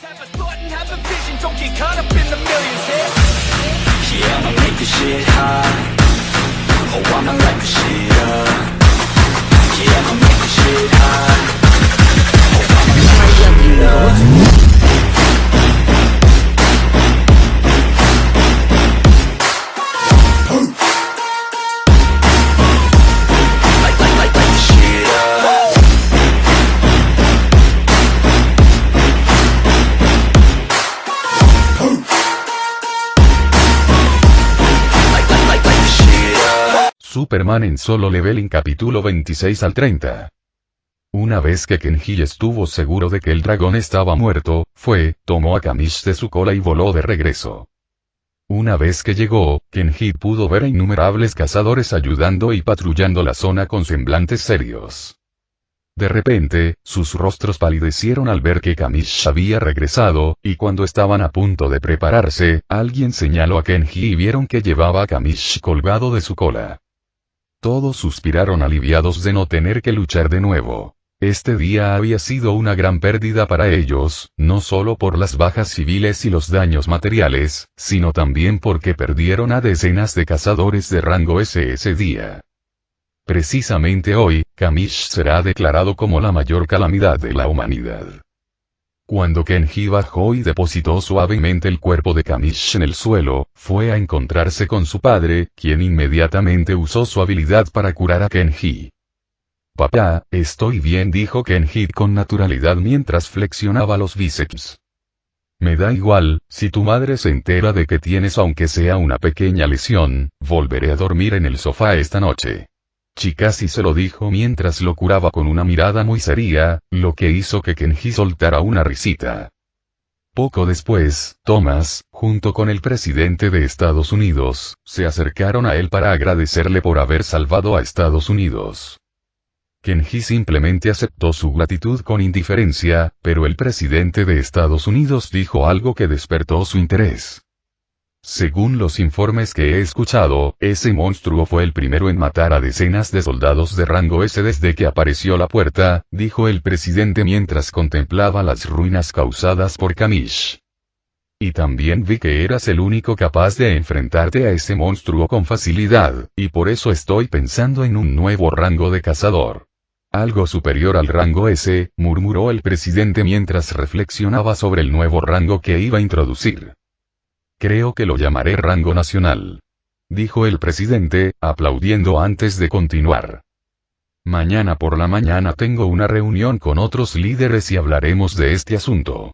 Have a thought and have a vision, don't get caught up in the millions, yeah, I'ma make this shit hot. Oh, I'ma light this shit up. Yeah, I'ma make this shit hot. Oh, I'ma light it up. Light this shit up. Superman en Solo Leveling capítulo 26 al 30. Una vez que Kenji estuvo seguro de que el dragón estaba muerto, tomó a Kamish de su cola y voló de regreso. Una vez que llegó, Kenji pudo ver a innumerables cazadores ayudando y patrullando la zona con semblantes serios. De repente, sus rostros palidecieron al ver que Kamish había regresado, y cuando estaban a punto de prepararse, alguien señaló a Kenji y vieron que llevaba a Kamish colgado de su cola. Todos suspiraron aliviados de no tener que luchar de nuevo. Este día había sido una gran pérdida para ellos, no solo por las bajas civiles y los daños materiales, sino también porque perdieron a decenas de cazadores de rango S ese día. Precisamente hoy, Kamish será declarado como la mayor calamidad de la humanidad. Cuando Kenji bajó y depositó suavemente el cuerpo de Kamish en el suelo, fue a encontrarse con su padre, quien inmediatamente usó su habilidad para curar a Kenji. «Papá, estoy bien», dijo Kenji con naturalidad mientras flexionaba los bíceps. «Me da igual, si tu madre se entera de que tienes aunque sea una pequeña lesión, volveré a dormir en el sofá esta noche». Chikasi se lo dijo mientras lo curaba con una mirada muy seria, lo que hizo que Kenji soltara una risita. Poco después, Thomas, junto con el presidente de Estados Unidos, se acercaron a él para agradecerle por haber salvado a Estados Unidos. Kenji simplemente aceptó su gratitud con indiferencia, pero el presidente de Estados Unidos dijo algo que despertó su interés. Según los informes que he escuchado, ese monstruo fue el primero en matar a decenas de soldados de rango S desde que apareció la puerta, dijo el presidente mientras contemplaba las ruinas causadas por Kamish. Y también vi que eras el único capaz de enfrentarte a ese monstruo con facilidad, y por eso estoy pensando en un nuevo rango de cazador. Algo superior al rango S, murmuró el presidente mientras reflexionaba sobre el nuevo rango que iba a introducir. Creo que lo llamaré rango nacional, dijo el presidente, aplaudiendo antes de continuar. Mañana por la mañana tengo una reunión con otros líderes y hablaremos de este asunto.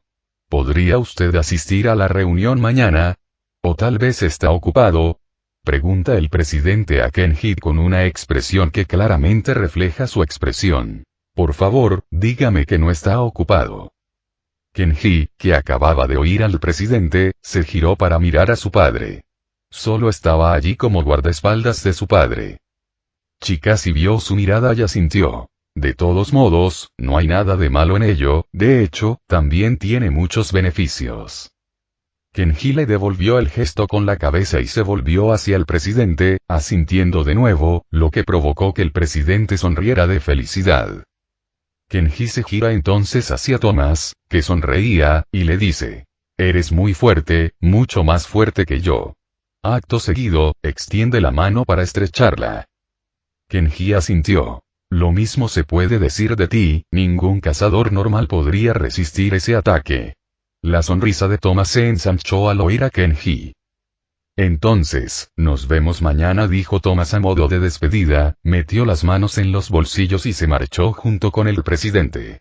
¿Podría usted asistir a la reunión mañana? ¿O tal vez está ocupado? Pregunta el presidente a Kenji con una expresión que claramente refleja su expresión. Por favor, dígame que no está ocupado. Kenji, que acababa de oír al presidente, se giró para mirar a su padre. Solo estaba allí como guardaespaldas de su padre. Chikasi vio su mirada y asintió. De todos modos, no hay nada de malo en ello, de hecho, también tiene muchos beneficios. Kenji le devolvió el gesto con la cabeza y se volvió hacia el presidente, asintiendo de nuevo, lo que provocó que el presidente sonriera de felicidad. Kenji se gira entonces hacia Thomas, que sonreía, y le dice: «Eres muy fuerte, mucho más fuerte que yo». Acto seguido, extiende la mano para estrecharla. Kenji asintió. «Lo mismo se puede decir de ti, ningún cazador normal podría resistir ese ataque». La sonrisa de Thomas se ensanchó al oír a Kenji. «Entonces, nos vemos mañana», dijo Thomas a modo de despedida, metió las manos en los bolsillos y se marchó junto con el presidente.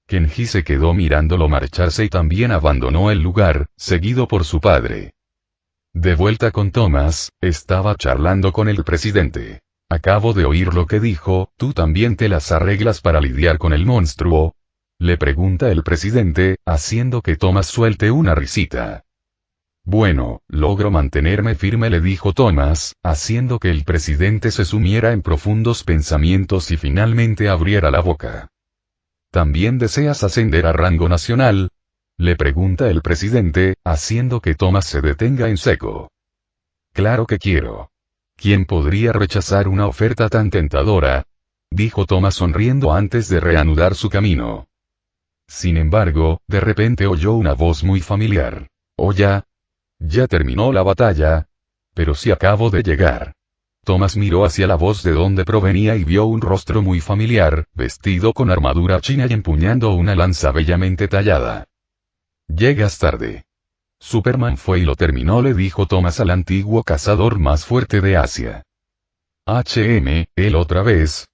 Kenji se quedó mirándolo marcharse y también abandonó el lugar, seguido por su padre. De vuelta con Thomas, estaba charlando con el presidente. «Acabo de oír lo que dijo, ¿tú también te las arreglas para lidiar con el monstruo?», le pregunta el presidente, haciendo que Thomas suelte una risita. «Bueno, logro mantenerme firme», le dijo Thomas, haciendo que el presidente se sumiera en profundos pensamientos y finalmente abriera la boca. «¿También deseas ascender a rango nacional?», le pregunta el presidente, haciendo que Thomas se detenga en seco. «Claro que quiero. ¿Quién podría rechazar una oferta tan tentadora?», dijo Thomas sonriendo antes de reanudar su camino. Sin embargo, de repente oyó una voz muy familiar. «¿Oh ya? ¿Ya terminó la batalla? Pero si acabo de llegar». Thomas miró hacia la voz de donde provenía y vio un rostro muy familiar, vestido con armadura china y empuñando una lanza bellamente tallada. «Llegas tarde». «Superman fue y lo terminó», le dijo Thomas al antiguo cazador más fuerte de Asia. «Él otra vez.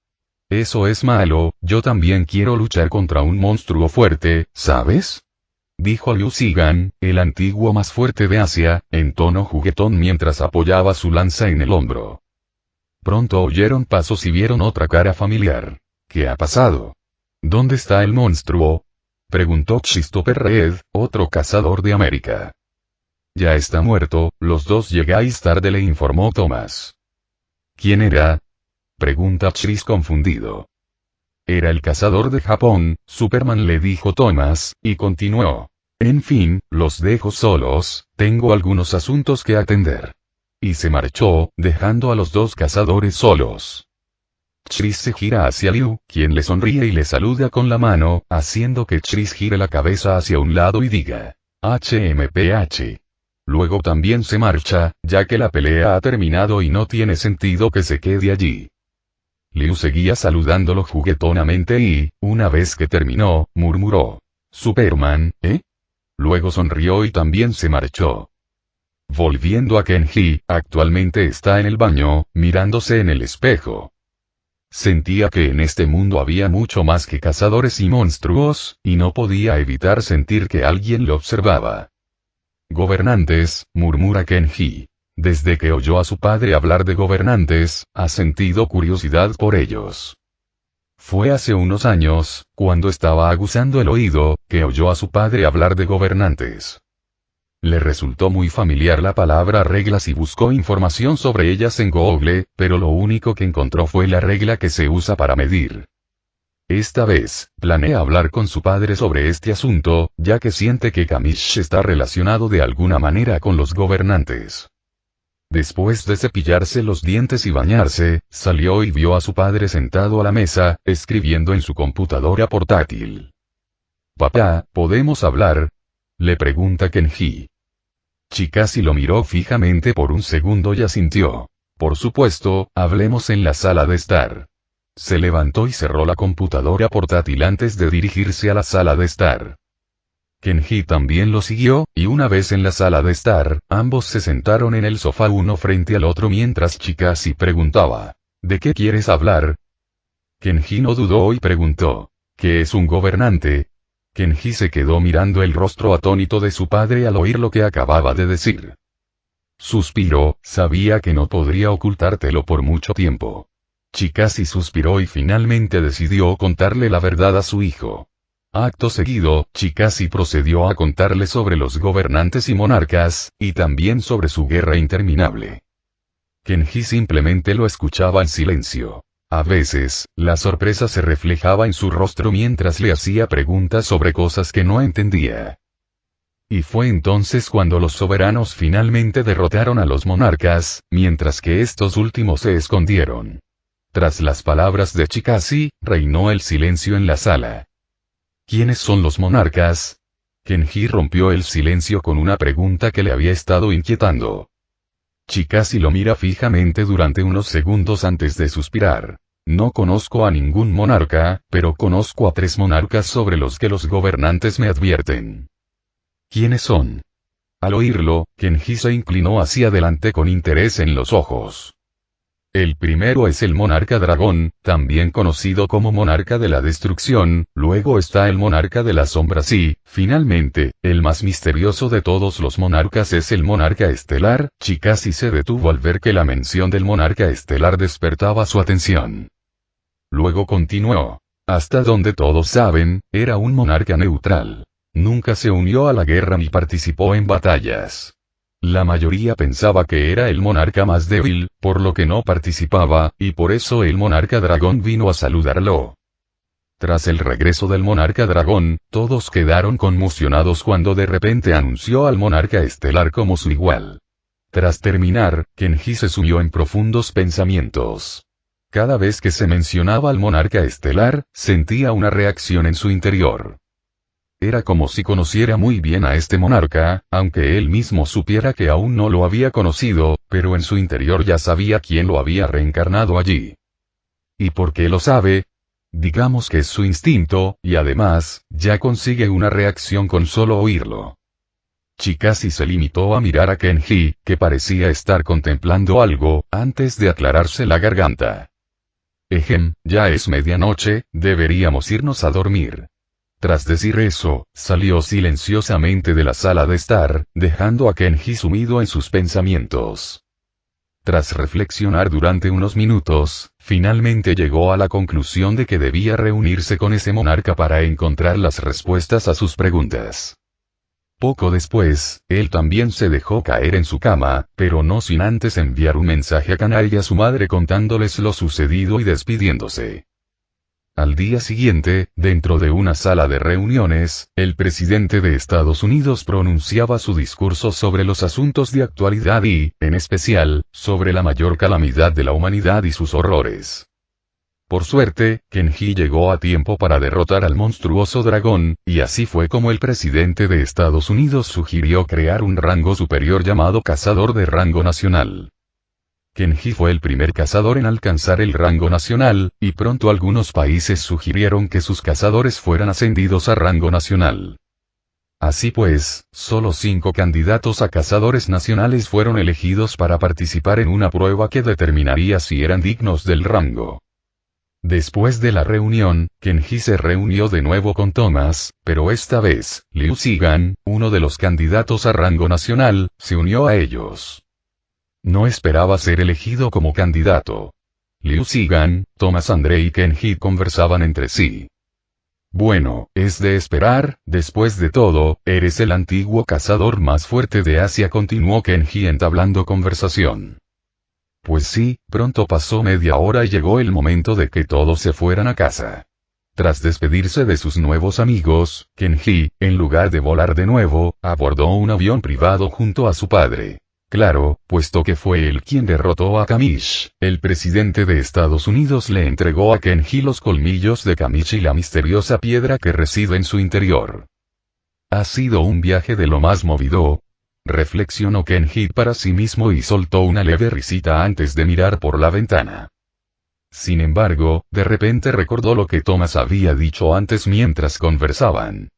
Eso es malo, yo también quiero luchar contra un monstruo fuerte, ¿sabes?», dijo Liu Zigan, el antiguo más fuerte de Asia, en tono juguetón mientras apoyaba su lanza en el hombro. Pronto oyeron pasos y vieron otra cara familiar. «¿Qué ha pasado? ¿Dónde está el monstruo?», preguntó Christopher Reed, otro cazador de América. «Ya está muerto, los dos llegáis tarde», le informó Thomas. «¿Quién era?», pregunta Chris confundido. «Era el cazador de Japón, Superman», le dijo Thomas, y continuó. «En fin, los dejo solos, tengo algunos asuntos que atender». Y se marchó, dejando a los dos cazadores solos. Chris se gira hacia Liu, quien le sonríe y le saluda con la mano, haciendo que Chris gire la cabeza hacia un lado y diga, HMPH. Luego también se marcha, ya que la pelea ha terminado y no tiene sentido que se quede allí. Liu seguía saludándolo juguetonamente y, una vez que terminó, murmuró, «Superman, ¿eh?». Luego sonrió y también se marchó. Volviendo a Kenji, actualmente está en el baño, mirándose en el espejo. Sentía que en este mundo había mucho más que cazadores y monstruos, y no podía evitar sentir que alguien lo observaba. «Gobernantes», murmura Kenji. Desde que oyó a su padre hablar de gobernantes, ha sentido curiosidad por ellos. Fue hace unos años, cuando estaba aguzando el oído, que oyó a su padre hablar de gobernantes. Le resultó muy familiar la palabra reglas y buscó información sobre ellas en Google, pero lo único que encontró fue la regla que se usa para medir. Esta vez, planea hablar con su padre sobre este asunto, ya que siente que Kamish está relacionado de alguna manera con los gobernantes. Después de cepillarse los dientes y bañarse, salió y vio a su padre sentado a la mesa, escribiendo en su computadora portátil. «Papá, ¿podemos hablar?», le pregunta Kenji. Chikasi lo miró fijamente por un segundo y asintió. «Por supuesto, hablemos en la sala de estar». Se levantó y cerró la computadora portátil antes de dirigirse a la sala de estar. Kenji también lo siguió, y una vez en la sala de estar, ambos se sentaron en el sofá uno frente al otro mientras Chikasi preguntaba, «¿De qué quieres hablar?». Kenji no dudó y preguntó, «¿Qué es un gobernante?». Kenji se quedó mirando el rostro atónito de su padre al oír lo que acababa de decir. Suspiró, sabía que no podría ocultártelo por mucho tiempo. Chikasi suspiró y finalmente decidió contarle la verdad a su hijo. Acto seguido, Chikasi procedió a contarle sobre los gobernantes y monarcas, y también sobre su guerra interminable. Kenji simplemente lo escuchaba en silencio. A veces, la sorpresa se reflejaba en su rostro mientras le hacía preguntas sobre cosas que no entendía. Y fue entonces cuando los soberanos finalmente derrotaron a los monarcas, mientras que estos últimos se escondieron. Tras las palabras de Chikasi, reinó el silencio en la sala. ¿Quiénes son los monarcas? Kenji rompió el silencio con una pregunta que le había estado inquietando. Chikasi lo mira fijamente durante unos segundos antes de suspirar. «No conozco a ningún monarca, pero conozco a 3 monarcas sobre los que los gobernantes me advierten». «¿Quiénes son?». Al oírlo, Kenji se inclinó hacia adelante con interés en los ojos. El primero es el monarca dragón, también conocido como monarca de la destrucción, luego está el monarca de las sombras y, finalmente, el más misterioso de todos los monarcas es el monarca estelar. Chikasi se detuvo al ver que la mención del monarca estelar despertaba su atención. Luego continuó. Hasta donde todos saben, era un monarca neutral. Nunca se unió a la guerra ni participó en batallas. La mayoría pensaba que era el monarca más débil, por lo que no participaba, y por eso el monarca dragón vino a saludarlo. Tras el regreso del monarca dragón, todos quedaron conmocionados cuando de repente anunció al monarca estelar como su igual. Tras terminar, Kenji se sumió en profundos pensamientos. Cada vez que se mencionaba al monarca estelar, sentía una reacción en su interior. era como si conociera muy bien a este monarca, aunque él mismo supiera que aún no lo había conocido, pero en su interior ya sabía quién lo había reencarnado allí. ¿Y por qué lo sabe? Digamos que es su instinto, y además, ya consigue una reacción con solo oírlo. Chikasi se limitó a mirar a Kenji, que parecía estar contemplando algo, antes de aclararse la garganta. Ya es medianoche, deberíamos irnos a dormir. Tras decir eso, salió silenciosamente de la sala de estar, dejando a Kenji sumido en sus pensamientos. Tras reflexionar durante unos minutos, finalmente llegó a la conclusión de que debía reunirse con ese monarca para encontrar las respuestas a sus preguntas. Poco después, él también se dejó caer en su cama, pero no sin antes enviar un mensaje a Kanae y a su madre contándoles lo sucedido y despidiéndose. Al día siguiente, dentro de una sala de reuniones, el presidente de Estados Unidos pronunciaba su discurso sobre los asuntos de actualidad y, en especial, sobre la mayor calamidad de la humanidad y sus horrores. Por suerte, Kenji llegó a tiempo para derrotar al monstruoso dragón, y así fue como el presidente de Estados Unidos sugirió crear un rango superior llamado Cazador de Rango Nacional. Kenji fue el primer cazador en alcanzar el rango nacional, y pronto algunos países sugirieron que sus cazadores fueran ascendidos a rango nacional. Así pues, solo 5 candidatos a cazadores nacionales fueron elegidos para participar en una prueba que determinaría si eran dignos del rango. Después de la reunión, Kenji se reunió de nuevo con Thomas, pero esta vez, Liu Zigan, uno de los candidatos a rango nacional, se unió a ellos. No esperaba ser elegido como candidato. Liu Zigan, Thomas Andre y Kenji conversaban entre sí. Bueno, es de esperar, después de todo, eres el antiguo cazador más fuerte de Asia, continuó Kenji entablando conversación. Pues sí, pronto pasó media hora y llegó el momento de que todos se fueran a casa. Tras despedirse de sus nuevos amigos, Kenji, en lugar de volar de nuevo, abordó un avión privado junto a su padre. Claro, puesto que fue él quien derrotó a Kamish, el presidente de Estados Unidos le entregó a Kenji los colmillos de Kamish y la misteriosa piedra que reside en su interior. Ha sido un viaje de lo más movido, reflexionó Kenji para sí mismo y soltó una leve risita antes de mirar por la ventana. Sin embargo, de repente recordó lo que Thomas había dicho antes mientras conversaban.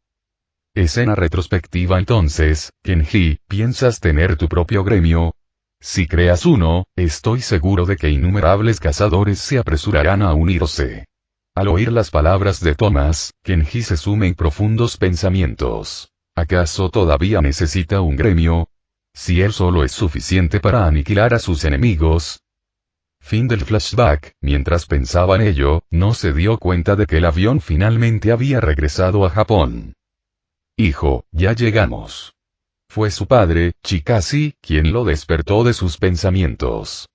Escena retrospectiva. Entonces, Kenji, ¿piensas tener tu propio gremio? Si creas uno, estoy seguro de que innumerables cazadores se apresurarán a unirse. Al oír las palabras de Thomas, Kenji se sume en profundos pensamientos. ¿Acaso todavía necesita un gremio? Si él solo es suficiente para aniquilar a sus enemigos. Fin del flashback. Mientras pensaba en ello, no se dio cuenta de que el avión finalmente había regresado a Japón. Hijo, ya llegamos. Fue su padre, Chikasi, quien lo despertó de sus pensamientos.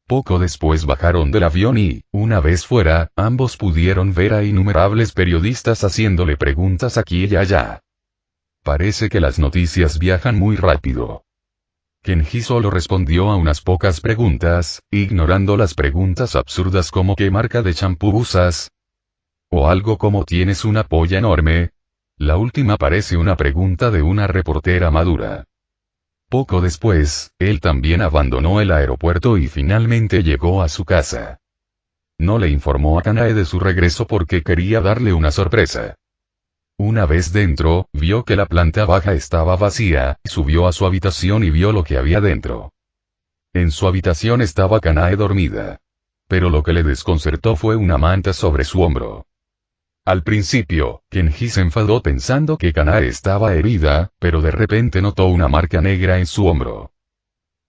Poco después bajaron del avión y, una vez fuera, ambos pudieron ver a innumerables periodistas haciéndole preguntas aquí y allá. Parece que las noticias viajan muy rápido. Kenji solo respondió a unas pocas preguntas, ignorando las preguntas absurdas como ¿qué marca de champú usas? O algo como ¿tienes una polla enorme? La última parece una pregunta de una reportera madura. Poco después, él también abandonó el aeropuerto y finalmente llegó a su casa. No le informó a Kanae de su regreso porque quería darle una sorpresa. Una vez dentro, vio que la planta baja estaba vacía, subió a su habitación y vio lo que había dentro. En su habitación estaba Kanae dormida. Pero lo que le desconcertó fue una manta sobre su hombro. Al principio, Kenji se enfadó pensando que Kanae estaba herida, pero de repente notó una marca negra en su hombro.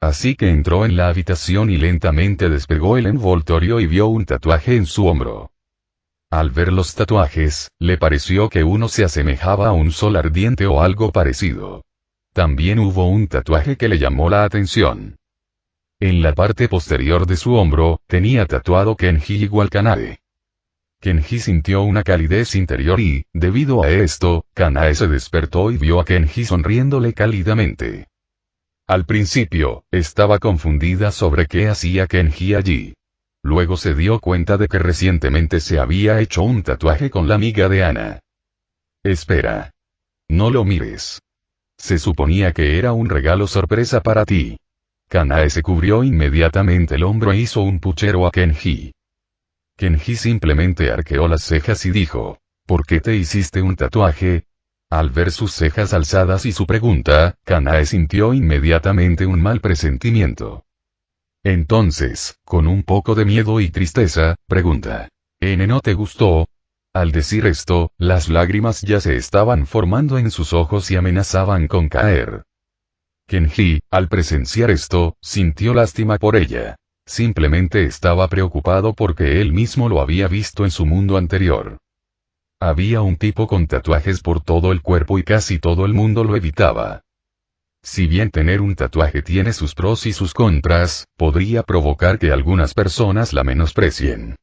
Así que entró en la habitación y lentamente despegó el envoltorio y vio un tatuaje en su hombro. Al ver los tatuajes, le pareció que uno se asemejaba a un sol ardiente o algo parecido. También hubo un tatuaje que le llamó la atención. En la parte posterior de su hombro, tenía tatuado Kenji igual Kanae. Kenji sintió una calidez interior y, debido a esto, Kanae se despertó y vio a Kenji sonriéndole cálidamente. Al principio, estaba confundida sobre qué hacía Kenji allí. Luego se dio cuenta de que recientemente se había hecho un tatuaje con la amiga de Ana. Espera. No lo mires. Se suponía que era un regalo sorpresa para ti. Kanae se cubrió inmediatamente el hombro e hizo un puchero a Kenji. Kenji simplemente arqueó las cejas y dijo, ¿por qué te hiciste un tatuaje? Al ver sus cejas alzadas y su pregunta, Kanae sintió inmediatamente un mal presentimiento. Entonces, con un poco de miedo y tristeza, pregunta, ¿No te gustó? Al decir esto, las lágrimas ya se estaban formando en sus ojos y amenazaban con caer. Kenji, al presenciar esto, sintió lástima por ella. Simplemente estaba preocupado porque él mismo lo había visto en su mundo anterior. Había un tipo con tatuajes por todo el cuerpo y casi todo el mundo lo evitaba. Si bien tener un tatuaje tiene sus pros y sus contras, podría provocar que algunas personas la menosprecien.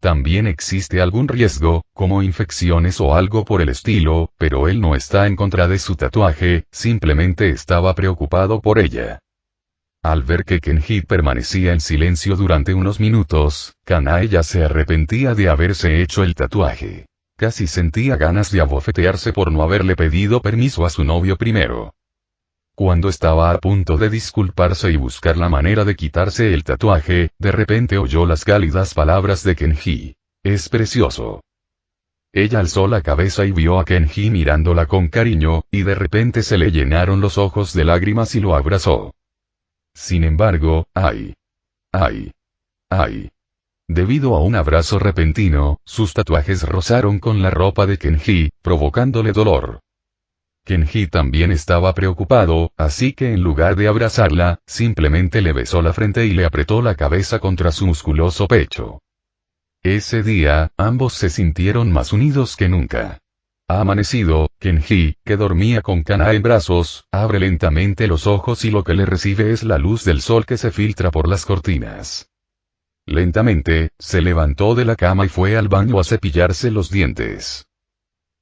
También existe algún riesgo, como infecciones o algo por el estilo, pero él no está en contra de su tatuaje, simplemente estaba preocupado por ella. Al ver que Kenji permanecía en silencio durante unos minutos, Kanae ya se arrepentía de haberse hecho el tatuaje. Casi sentía ganas de abofetearse por no haberle pedido permiso a su novio primero. Cuando estaba a punto de disculparse y buscar la manera de quitarse el tatuaje, de repente oyó las cálidas palabras de Kenji. Es precioso. Ella alzó la cabeza y vio a Kenji mirándola con cariño, y de repente se le llenaron los ojos de lágrimas y lo abrazó. Sin embargo, ¡ay! Debido a un abrazo repentino, sus tatuajes rozaron con la ropa de Kenji, provocándole dolor. Kenji también estaba preocupado, así que en lugar de abrazarla, simplemente le besó la frente y le apretó la cabeza contra su musculoso pecho. Ese día, ambos se sintieron más unidos que nunca. Ha amanecido, Kenji, que dormía con Kanae en brazos, abre lentamente los ojos y lo que le recibe es la luz del sol que se filtra por las cortinas. Lentamente, se levantó de la cama y fue al baño a cepillarse los dientes.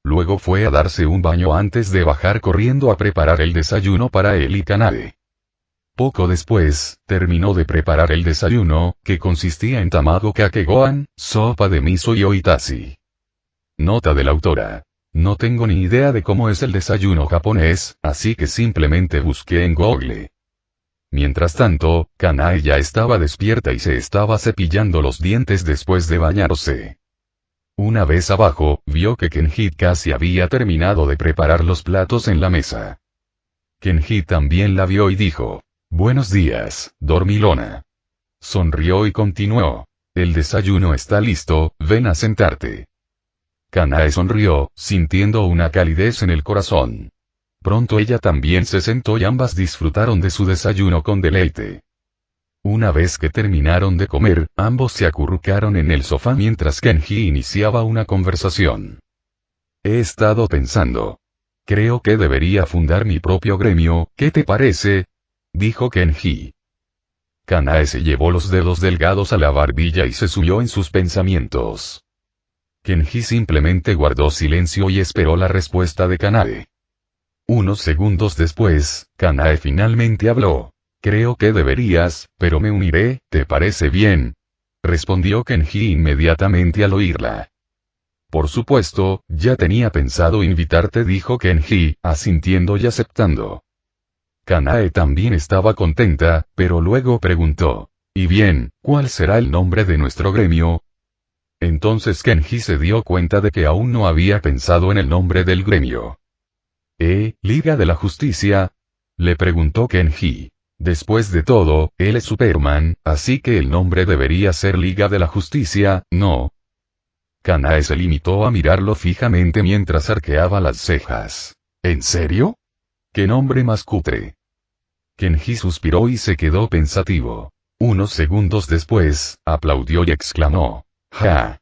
Luego fue a darse un baño antes de bajar corriendo a preparar el desayuno para él y Kanae. Poco después, terminó de preparar el desayuno, que consistía en tamago kake gohan, sopa de miso y oitashi. Nota de la autora. No tengo ni idea de cómo es el desayuno japonés, así que simplemente busqué en Google. Mientras tanto, Kanae ya estaba despierta y se estaba cepillando los dientes después de bañarse. Una vez abajo, vio que Kenji casi había terminado de preparar los platos en la mesa. Kenji también la vio y dijo, «Buenos días, dormilona». Sonrió y continuó, «El desayuno está listo, ven a sentarte». Kanae sonrió, sintiendo una calidez en el corazón. Pronto ella también se sentó y ambas disfrutaron de su desayuno con deleite. Una vez que terminaron de comer, ambos se acurrucaron en el sofá mientras Kenji iniciaba una conversación. He estado pensando. Creo que debería fundar mi propio gremio, ¿qué te parece?, dijo Kenji. Kanae se llevó los dedos delgados a la barbilla y se sumió en sus pensamientos. Kenji simplemente guardó silencio y esperó la respuesta de Kanae. Unos segundos después, Kanae finalmente habló. Creo que deberías, pero me uniré, ¿te parece bien?, respondió Kenji inmediatamente al oírla. Por supuesto, ya tenía pensado invitarte, dijo Kenji, asintiendo y aceptando. Kanae también estaba contenta, pero luego preguntó, ¿y bien, cuál será el nombre de nuestro gremio? Entonces Kenji se dio cuenta de que aún no había pensado en el nombre del gremio. ¿Liga de la Justicia?, le preguntó Kenji. Después de todo, él es Superman, así que el nombre debería ser Liga de la Justicia, ¿no? Kanae se limitó a mirarlo fijamente mientras arqueaba las cejas. ¿En serio? ¿Qué nombre más cutre? Kenji suspiró y se quedó pensativo. Unos segundos después, aplaudió y exclamó. ¡Ja!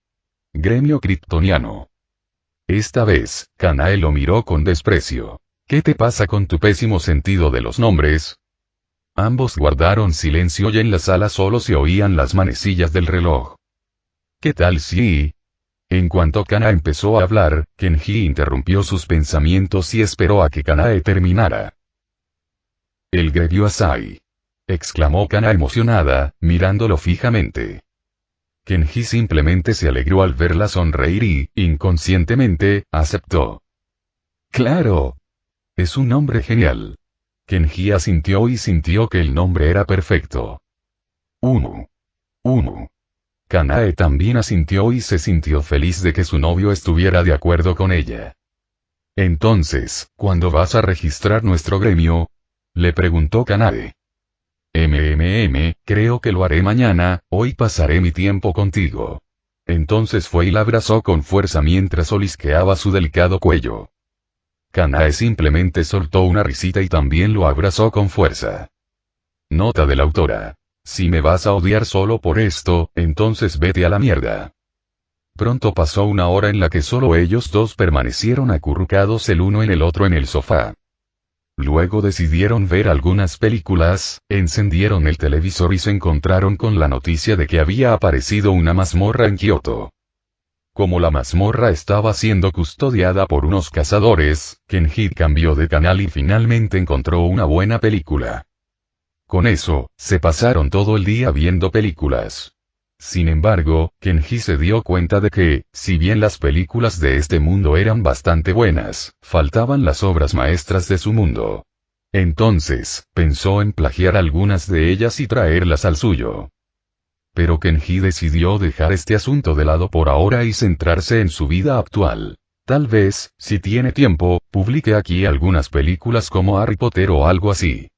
Gremio kryptoniano. Esta vez, Kanae lo miró con desprecio. ¿Qué te pasa con tu pésimo sentido de los nombres? Ambos guardaron silencio y en la sala solo se oían las manecillas del reloj. ¿Qué tal si...? En cuanto Kanae empezó a hablar, Kenji interrumpió sus pensamientos y esperó a que Kanae terminara. El gremio Asai. Exclamó Kanae emocionada, mirándolo fijamente. Kenji simplemente se alegró al verla sonreír y, inconscientemente, aceptó. Claro. Es un nombre genial. Kenji asintió y sintió que el nombre era perfecto. Umu. Umu. Kanae también asintió y se sintió feliz de que su novio estuviera de acuerdo con ella. Entonces, ¿cuándo vas a registrar nuestro gremio? Le preguntó Kanae. Creo que lo haré mañana, hoy pasaré mi tiempo contigo. Entonces fue y la abrazó con fuerza mientras olisqueaba su delicado cuello. Kanae simplemente soltó una risita y también lo abrazó con fuerza. Nota de la autora. Si me vas a odiar solo por esto, entonces vete a la mierda. Pronto pasó una hora en la que solo ellos dos permanecieron acurrucados el uno en el otro en el sofá. Luego decidieron ver algunas películas, encendieron el televisor y se encontraron con la noticia de que había aparecido una mazmorra en Kioto. Como la mazmorra estaba siendo custodiada por unos cazadores, Kenji cambió de canal y finalmente encontró una buena película. Con eso, se pasaron todo el día viendo películas. Sin embargo, Kenji se dio cuenta de que, si bien las películas de este mundo eran bastante buenas, faltaban las obras maestras de su mundo. Entonces, pensó en plagiar algunas de ellas y traerlas al suyo. Pero Kenji decidió dejar este asunto de lado por ahora y centrarse en su vida actual. Tal vez, si tiene tiempo, publique aquí algunas películas como Harry Potter o algo así.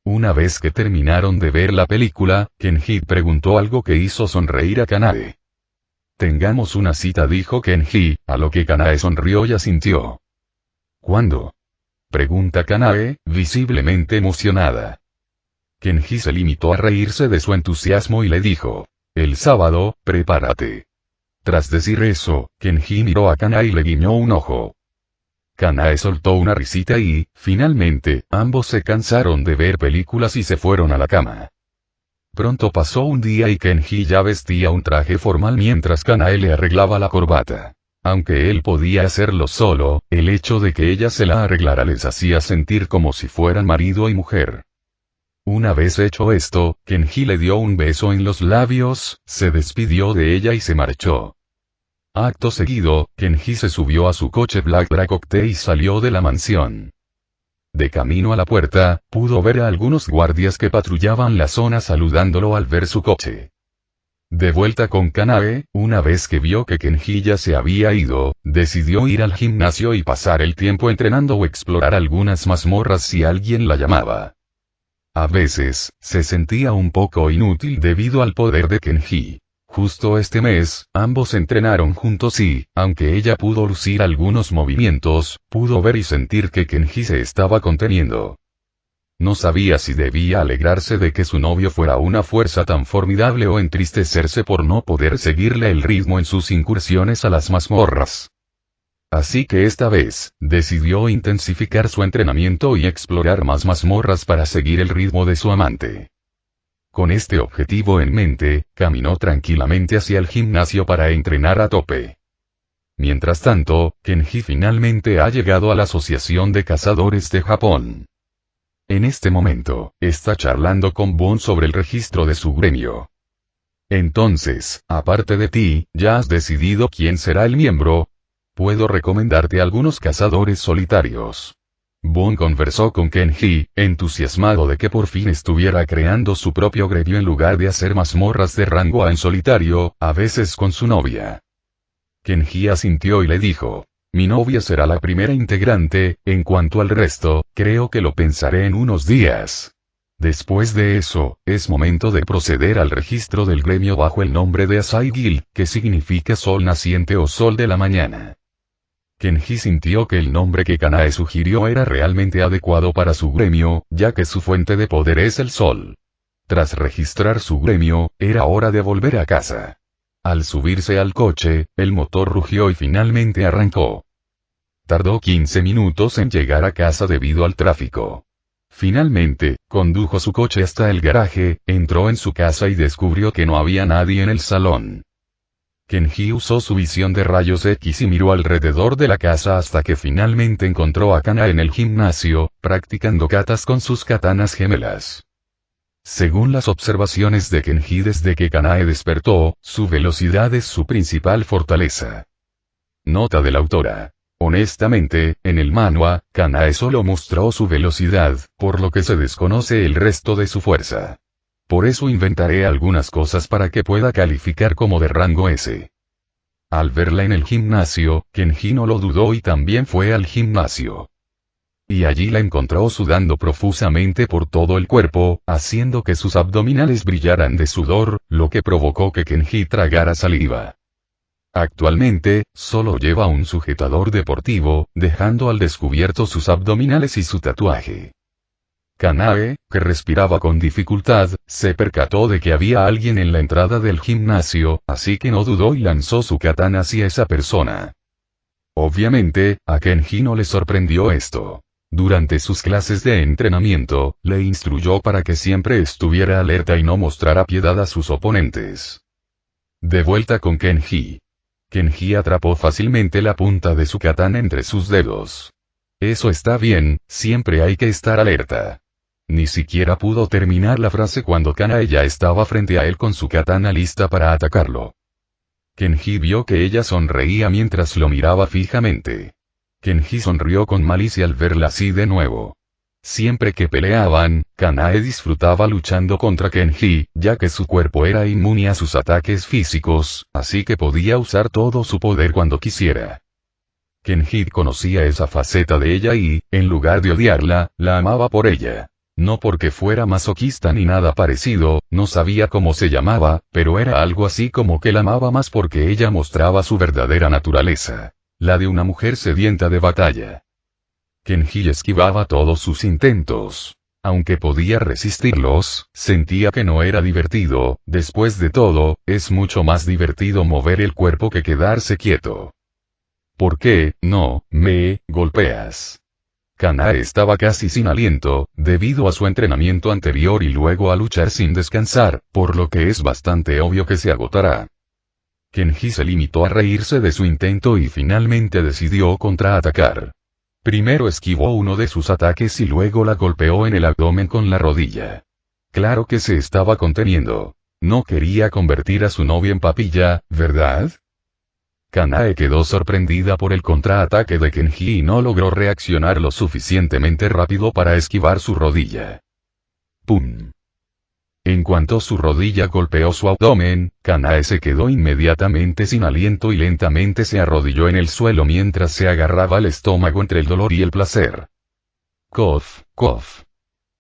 Una vez que terminaron de ver la película, Kenji preguntó algo que hizo sonreír a Kanae. Tengamos una cita, dijo Kenji, a lo que Kanae sonrió y asintió. ¿Cuándo? Pregunta Kanae, visiblemente emocionada. Kenji se limitó a reírse de su entusiasmo y le dijo, el sábado, prepárate. Tras decir eso, Kenji miró a Kanae y le guiñó un ojo. Kanae soltó una risita y, finalmente, ambos se cansaron de ver películas y se fueron a la cama. Pronto pasó un día y Kenji ya vestía un traje formal mientras Kanae le arreglaba la corbata. Aunque él podía hacerlo solo, el hecho de que ella se la arreglara les hacía sentir como si fueran marido y mujer. Una vez hecho esto, Kenji le dio un beso en los labios, se despidió de ella y se marchó. Acto seguido, Kenji se subió a su coche Black Dragocte y salió de la mansión. De camino a la puerta, pudo ver a algunos guardias que patrullaban la zona saludándolo al ver su coche. De vuelta con Kanae, una vez que vio que Kenji ya se había ido, decidió ir al gimnasio y pasar el tiempo entrenando o explorar algunas mazmorras si alguien la llamaba. A veces, se sentía un poco inútil debido al poder de Kenji. Justo este mes, ambos entrenaron juntos y, aunque ella pudo lucir algunos movimientos, pudo ver y sentir que Kenji se estaba conteniendo. No sabía si debía alegrarse de que su novio fuera una fuerza tan formidable o entristecerse por no poder seguirle el ritmo en sus incursiones a las mazmorras. Así que esta vez, decidió intensificar su entrenamiento y explorar más mazmorras para seguir el ritmo de su amante. Con este objetivo en mente, caminó tranquilamente hacia el gimnasio para entrenar a tope. Mientras tanto, Kenji finalmente ha llegado a la Asociación de Cazadores de Japón. En este momento, está charlando con Bon sobre el registro de su gremio. Entonces, aparte de ti, ¿ya has decidido quién será el miembro? Puedo recomendarte algunos cazadores solitarios. Bon conversó con Kenji, entusiasmado de que por fin estuviera creando su propio gremio en lugar de hacer mazmorras de rango A en solitario, a veces con su novia. Kenji asintió y le dijo, mi novia será la primera integrante, en cuanto al resto, creo que lo pensaré en unos días. Después de eso, es momento de proceder al registro del gremio bajo el nombre de Asai Guild, que significa sol naciente o sol de la mañana. Kenji sintió que el nombre que Kanae sugirió era realmente adecuado para su gremio, ya que su fuente de poder es el sol. Tras registrar su gremio, era hora de volver a casa. Al subirse al coche, el motor rugió y finalmente arrancó. Tardó 15 minutos en llegar a casa debido al tráfico. Finalmente, condujo su coche hasta el garaje, entró en su casa y descubrió que no había nadie en el salón. Kenji usó su visión de rayos X y miró alrededor de la casa hasta que finalmente encontró a Kanae en el gimnasio, practicando katas con sus katanas gemelas. Según las observaciones de Kenji desde que Kanae despertó, su velocidad es su principal fortaleza. Nota de la autora. Honestamente, en el manhwa, Kanae solo mostró su velocidad, por lo que se desconoce el resto de su fuerza. Por eso inventaré algunas cosas para que pueda calificar como de rango S. Al verla en el gimnasio, Kenji no lo dudó y también fue al gimnasio. Y allí la encontró sudando profusamente por todo el cuerpo, haciendo que sus abdominales brillaran de sudor, lo que provocó que Kenji tragara saliva. Actualmente, solo lleva un sujetador deportivo, dejando al descubierto sus abdominales y su tatuaje. Kanae, que respiraba con dificultad, se percató de que había alguien en la entrada del gimnasio, así que no dudó y lanzó su katana hacia esa persona. Obviamente, a Kenji no le sorprendió esto. Durante sus clases de entrenamiento, le instruyó para que siempre estuviera alerta y no mostrara piedad a sus oponentes. De vuelta con Kenji. Kenji atrapó fácilmente la punta de su katana entre sus dedos. Eso está bien, siempre hay que estar alerta. Ni siquiera pudo terminar la frase cuando Kanae ya estaba frente a él con su katana lista para atacarlo. Kenji vio que ella sonreía mientras lo miraba fijamente. Kenji sonrió con malicia al verla así de nuevo. Siempre que peleaban, Kanae disfrutaba luchando contra Kenji, ya que su cuerpo era inmune a sus ataques físicos, así que podía usar todo su poder cuando quisiera. Kenji conocía esa faceta de ella y, en lugar de odiarla, la amaba por ella. No porque fuera masoquista ni nada parecido, no sabía cómo se llamaba, pero era algo así como que la amaba más porque ella mostraba su verdadera naturaleza. La de una mujer sedienta de batalla. Kenji esquivaba todos sus intentos. Aunque podía resistirlos, sentía que no era divertido, después de todo, es mucho más divertido mover el cuerpo que quedarse quieto. ¿Por qué no me golpeas? Kanae estaba casi sin aliento, debido a su entrenamiento anterior y luego a luchar sin descansar, por lo que es bastante obvio que se agotará. Kenji se limitó a reírse de su intento y finalmente decidió contraatacar. Primero esquivó uno de sus ataques y luego la golpeó en el abdomen con la rodilla. Claro que se estaba conteniendo. No quería convertir a su novia en papilla, ¿verdad? Kanae quedó sorprendida por el contraataque de Kenji y no logró reaccionar lo suficientemente rápido para esquivar su rodilla. ¡Pum! En cuanto su rodilla golpeó su abdomen, Kanae se quedó inmediatamente sin aliento y lentamente se arrodilló en el suelo mientras se agarraba el estómago entre el dolor y el placer. Cof, cof.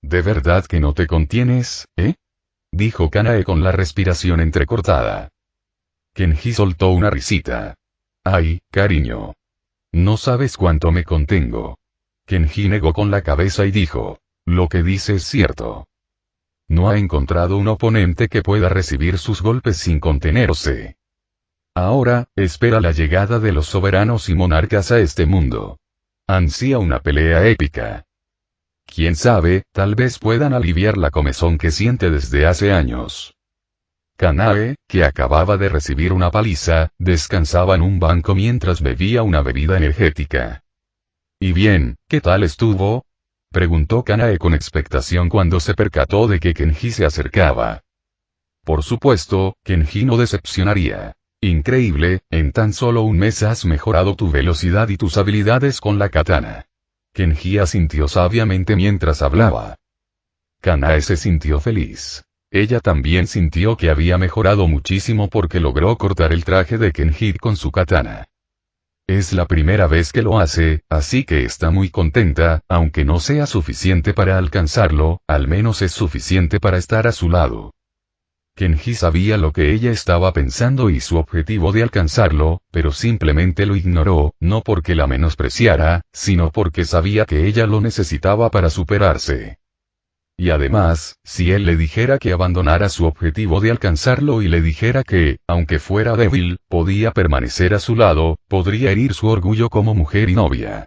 ¿De verdad que no te contienes, dijo Kanae con la respiración entrecortada. Kenji soltó una risita. Ay, cariño. No sabes cuánto me contengo. Kenji negó con la cabeza y dijo, lo que dice es cierto. No ha encontrado un oponente que pueda recibir sus golpes sin contenerse. Ahora, espera la llegada de los soberanos y monarcas a este mundo. Ansía una pelea épica. Quién sabe, tal vez puedan aliviar la comezón que siente desde hace años. Kanae, que acababa de recibir una paliza, descansaba en un banco mientras bebía una bebida energética. ¿Y bien, qué tal estuvo? Preguntó Kanae con expectación cuando se percató de que Kenji se acercaba. Por supuesto, Kenji no decepcionaría. Increíble, en tan solo un mes has mejorado tu velocidad y tus habilidades con la katana. Kenji asintió sabiamente mientras hablaba. Kanae se sintió feliz. Ella también sintió que había mejorado muchísimo porque logró cortar el traje de Kenji con su katana. Es la primera vez que lo hace, así que está muy contenta, aunque no sea suficiente para alcanzarlo, al menos es suficiente para estar a su lado. Kenji sabía lo que ella estaba pensando y su objetivo de alcanzarlo, pero simplemente lo ignoró, no porque la menospreciara, sino porque sabía que ella lo necesitaba para superarse. Y además, si él le dijera que abandonara su objetivo de alcanzarlo y le dijera que, aunque fuera débil, podía permanecer a su lado, podría herir su orgullo como mujer y novia.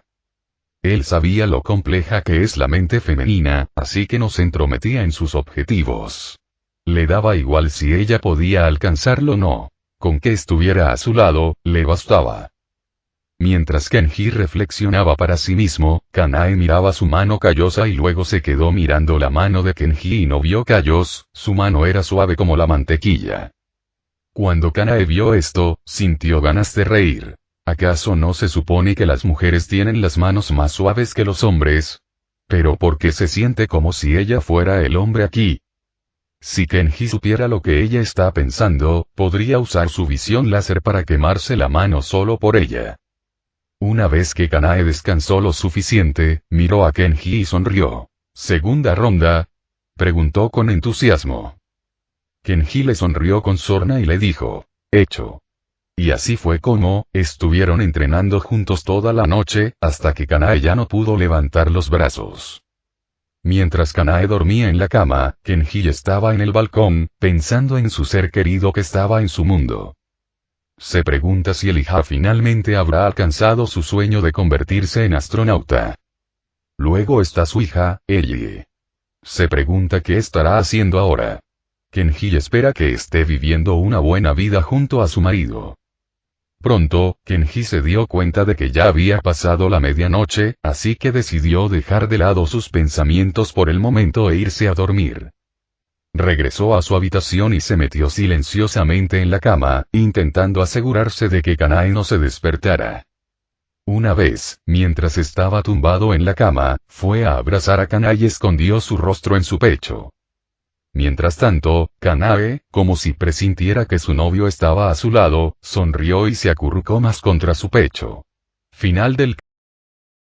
Él sabía lo compleja que es la mente femenina, así que no se entrometía en sus objetivos. Le daba igual si ella podía alcanzarlo o no. Con que estuviera a su lado, le bastaba. Mientras Kenji reflexionaba para sí mismo, Kanae miraba su mano callosa y luego se quedó mirando la mano de Kenji y no vio callos, su mano era suave como la mantequilla. Cuando Kanae vio esto, sintió ganas de reír. ¿Acaso no se supone que las mujeres tienen las manos más suaves que los hombres? Pero ¿por qué se siente como si ella fuera el hombre aquí? Si Kenji supiera lo que ella está pensando, podría usar su visión láser para quemarse la mano solo por ella. Una vez que Kanae descansó lo suficiente, miró a Kenji y sonrió. ¿Segunda ronda?, preguntó con entusiasmo. Kenji le sonrió con sorna y le dijo, hecho. Y así fue como, estuvieron entrenando juntos toda la noche, hasta que Kanae ya no pudo levantar los brazos. Mientras Kanae dormía en la cama, Kenji estaba en el balcón, pensando en su ser querido que estaba en su mundo. Se pregunta si Elijah finalmente habrá alcanzado su sueño de convertirse en astronauta. Luego está su hija, Ellie. Se pregunta qué estará haciendo ahora. Kenji espera que esté viviendo una buena vida junto a su marido. Pronto, Kenji se dio cuenta de que ya había pasado la medianoche, así que decidió dejar de lado sus pensamientos por el momento e irse a dormir. Regresó a su habitación y se metió silenciosamente en la cama, intentando asegurarse de que Kanae no se despertara. Una vez, mientras estaba tumbado en la cama, fue a abrazar a Kanae y escondió su rostro en su pecho. Mientras tanto, Kanae, como si presintiera que su novio estaba a su lado, sonrió y se acurrucó más contra su pecho. Final del